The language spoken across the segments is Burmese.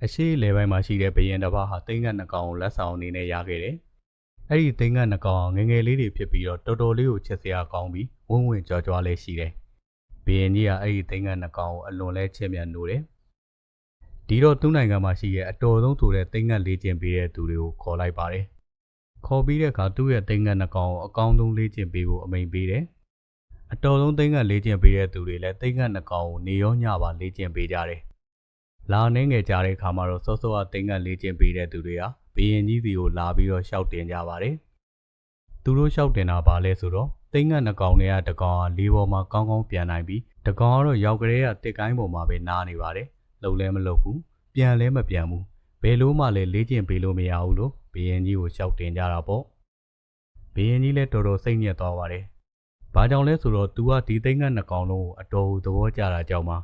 အရှိလေပိုင်းမှာရှိတဲ့ဘရင်တစ်ပါးဟာသိန်းငတ်နှကောင်ကိုလက်ဆောင်အနေနဲ့ရခဲ့တယ်။အဲ့ဒီသိန်းငတ်နှကောင်ငငယ်လေးတွေဖြစ်ပြီးတော့တော်တော်လေးကိုချစ်စရာကောင်းပြီးဝင့်ဝင့်ကြွားကြွားလေးရှိတယ်။ဘရင်ကြီးကအဲ့ဒီသိန်းငတ်နှကောင်ကိုအလွန်လဲချစ်မြတ်နိုးတယ်။ဒီတော့သူ့နိုင်ငံမှာရှိတဲ့အတော်ဆုံးဆိုတဲ့သိန်းငတ်လေးကျင်ပေးတဲ့သူတွေကိုခေါ်လိုက်ပါတယ်။ခေါ်ပြီးတဲ့အခါသူ့ရဲ့သိန်းငတ်နှကောင်ကိုအကောင်းဆုံးလေးကျင်ပေးဖို့အမိန့်ပေးတယ်။အတော်ဆုံးသိန်းငတ်လေးကျင်ပေးတဲ့သူတွေလည်းသိန်းငတ်နှကောင်ကိုနေရောညပါလေးကျင်ပေးကြတယ်။လာနေငယ်ကြတဲ့အခါမှာတော့စောစောကသိန်းငတ်လေးကျင်ပေးတဲ့သူတွေဟာဘရင်ကြီးစီကိုလာပြီးတော့ရှောက်တင်ကြပါတယ်။သူတို့ရှောက်တင်တာပါလဲဆိုတော့သိန်းငတ်နှကောင်တွေကတကောင်ဟာလေးပေါ်မှာကောင်းကောင်းပြန်နိုင်ပြီးတကောင်ကတော့ရောက်ကလေးကတစ်ကိုင်းပေါ်မှာပဲနားနေပါတယ်။လှုပ်လဲမလှုပ်ဘူးပြန်လဲမပြန်ဘူးဘယ်လို့မှလည်းလေးကျင်ပေးလို့မရဘူးလို့ဘရင်ကြီးကိုရှောက်တင်ကြတာပေါ့။ဘရင်ကြီးလည်းတော်တော်စိတ်ညစ်သွားပါတယ်။ဘာကြောင့်လဲဆိုတော့သူကဒီသိန်းငတ်နှကောင်လုံးကိုအတော်သဘောကျတာကြောင့်ပါ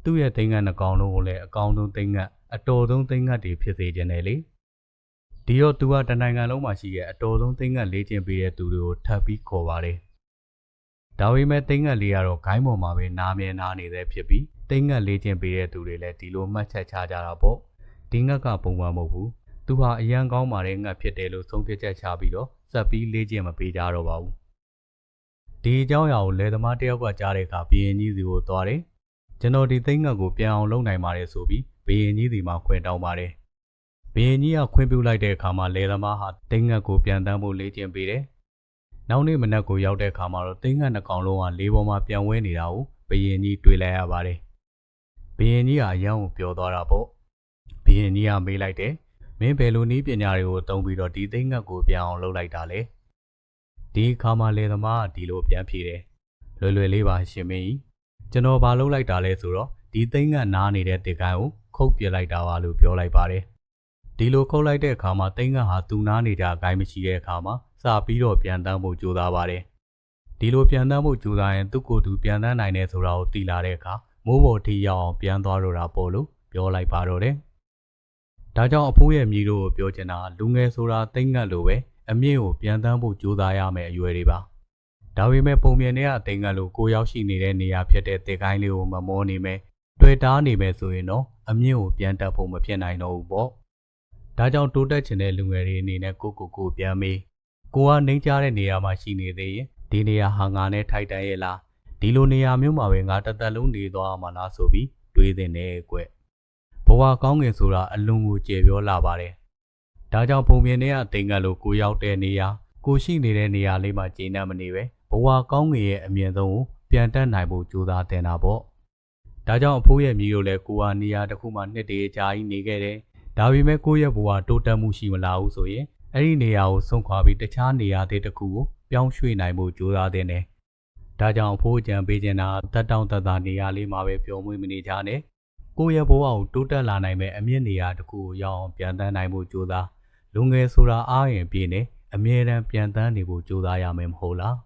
သူ့ရဲ့သိန်းငတ်နှကောင်လုံးကိုလည်းအကောင်းဆုံးသိန်းငတ်အတော်ဆုံးသိန်းငတ်တွေဖြစ်စေခြင်းနဲ့လေဒီတော့သူကတနိုင်ငံလုံးမှာရှိတဲ့အတော်ဆုံးသိန်းငတ်လေးကျင်ပေးတဲ့သူတွေကိုထပ်ပြီးခေါ်ပါတယ်ဒါပေမဲ့သိန်းငတ်လေးကတော့ဂိုင်းပေါ်မှာပဲနားမြဲနားနေသေးဖြစ်ပြီးသိန်းငတ်လေးကျင်ပေးတဲ့သူတွေလည်းဒီလိုမှတ်ချက်ချကြတာပေါ့ဒီငတ်ကပုံမှန်မဟုတ်ဘူးသူဟာအရန်ကောင်းပါတဲ့ငတ်ဖြစ်တယ်လို့ဆုံးဖြတ်ချက်ချပြီးတော့စက်ပြီးလေးကျင်မပေးကြတော့ပါဘူးဒီအကြောင်းအရာကိုလယ်သမားတယောက်ကကြားတဲ့အခါဘရင်ကြီးစီကိုသွားတယ်ကျွန်တော်ဒီသိန်းငတ်ကိုပြန်အောင်လုပ်နိုင်ပါတယ်ဆိုပြီးဘရင်ကြီးစီမှာခွင့်တောင်းပါတယ်ဘရင်ကြီးကခွင့်ပြုလိုက်တဲ့အခါမှာလယ်သမားဟာသိန်းငတ်ကိုပြန်တန်းဖို့လေ့ကျင့်ပေးတယ်နောက်နေ့မနက်ကိုရောက်တဲ့အခါမှာတော့သိန်းငတ်နှကောင်လုံးကလေးပေါ်မှာပြန်ဝဲနေတာကိုဘရင်ကြီးတွေ့လိုက်ရပါတယ်ဘရင်ကြီးကအယံကိုပြောသွားတာပေါ့ဘရင်ကြီးကမေးလိုက်တယ်မင်းဘယ်လိုနည်းပညာတွေကိုသုံးပြီးတော့ဒီသိန်းငတ်ကိုပြန်အောင်လုပ်လိုက်တာလဲဒီအခါမှာလယ်သမားကဒီလိုပြန်ဖြေတယ်လွယ်လွယ်လေးပါရှင်မင်းကြီးကျွန်တော်ဘာလုပ်လိုက်တာလဲဆိုတော့ဒီသိန်းငတ်နားနေတဲ့တစ်ကိုင်းကိုခုတ်ပြလိုက်တာပါလို့ပြောလိုက်ပါတယ်ဒီလိုခုတ်လိုက်တဲ့အခါမှာသိန်းငတ်ဟာသူနားနေကြအကိုင်းမရှိတဲ့အခါမှာစပြီးတော့ပြန်တန်းဖို့ကြိုးစားပါတယ်ဒီလိုပြန်တန်းဖို့ကြိုးစားရင်သူ့ကိုယ်သူပြန်တန်းနိုင်တယ်ဆိုတာကိုသိလာတဲ့အခါမိုးပေါ်ထိရောက်အောင်ပြန်သွားတော့တာပေါ့လို့ပြောလိုက်ပါတော့တယ်ဒါကြောင့်အဖိုးရဲ့မြည်တို့ကိုပြောချင်တာလူငယ်ဆိုတာသိန်းငတ်လိုပဲအမြင့်ကိုပြန်တန်းဖို့ကြိုးစားရမယ်အရွယ်တွေပါဒါပေမဲ့ပုံမြင်တဲ့အသိန်းငတ်လိုကိုရောက်ရှိနေတဲ့နေရာဖြစ်တဲ့တစ်ကိုင်းလေးကိုမမောနေမယ်တွေ့တားနေမယ်ဆိုရင်တော့အမြင့်ကိုပြန်တက်ဖို့မဖြစ်နိုင်တော့ဘူးပေါ့ဒါကြောင့်တိုးတက်ချင်တဲ့လူငယ်တွေအနေနဲ့ကိုပြန်မေးကိုကနှိမ့်ချတဲ့နေရာမှာရှိနေသေးရင်ဒီနေရာဟာငါနဲ့ထိုက်တန်ရဲ့လားဒီလိုနေရာမျိုးမှာပဲငါတစ်သက်လုံးနေသွားမှာလားဆိုပြီးတွေးသင့်တယ်ကွဘဝကောင်းငင်ဆိုတာအလွန်ကိုကျေပြောလာပါတယ်ဒါကြောင့်ပုံမြင်တဲ့အသိန်းငတ်လိုကိုရောက်တဲ့နေရာကိုရှိနေတဲ့နေရာလေးမှာကျေနပ်မနေပဲဘဝကောင်းငင်ရဲ့အမြင့်ဆုံးကိုပြန်တက်နိုင်ဖို့ကြိုးစားတင်တာပေါ့ဒါကြောင့်အဖိုးရဲ့မြည်တို့လည်းကိုကနေရာတစ်ခုမှနှစ်တည်းအကြာကြီးနေခဲ့တယ်ဒါပေမဲ့ကိုရဲ့ဘဝတိုးတက်မှုရှိမလာဘူးဆိုရင်အဲ့ဒီနေရာကိုဆုံးခွာပြီးတခြားနေရာသေးတစ်ခုကိုပြောင်းရွှေ့နိုင်ဖို့ကြိုးစားတဲ့နဲ့ဒါကြောင့်အဖိုးအကြံပေးချင်တာတက်တောင့်တက်တာနေရာလေးမှာပဲပျော်မွေ့မနေကြနဲ့ကိုရဲ့ဘဝကိုတိုးတက်လာနိုင်မဲ့အမြင့်နေရာတစ်ခုကိုရောက်အောင်ပြန်တန်းနိုင်ဖို့ကြိုးစားလူငယ်ဆိုတာအားရင်ပြည့်နေအမြဲတမ်းပြန်တန်းနေဖို့ကြိုးစားရမယ်မဟုတ်လား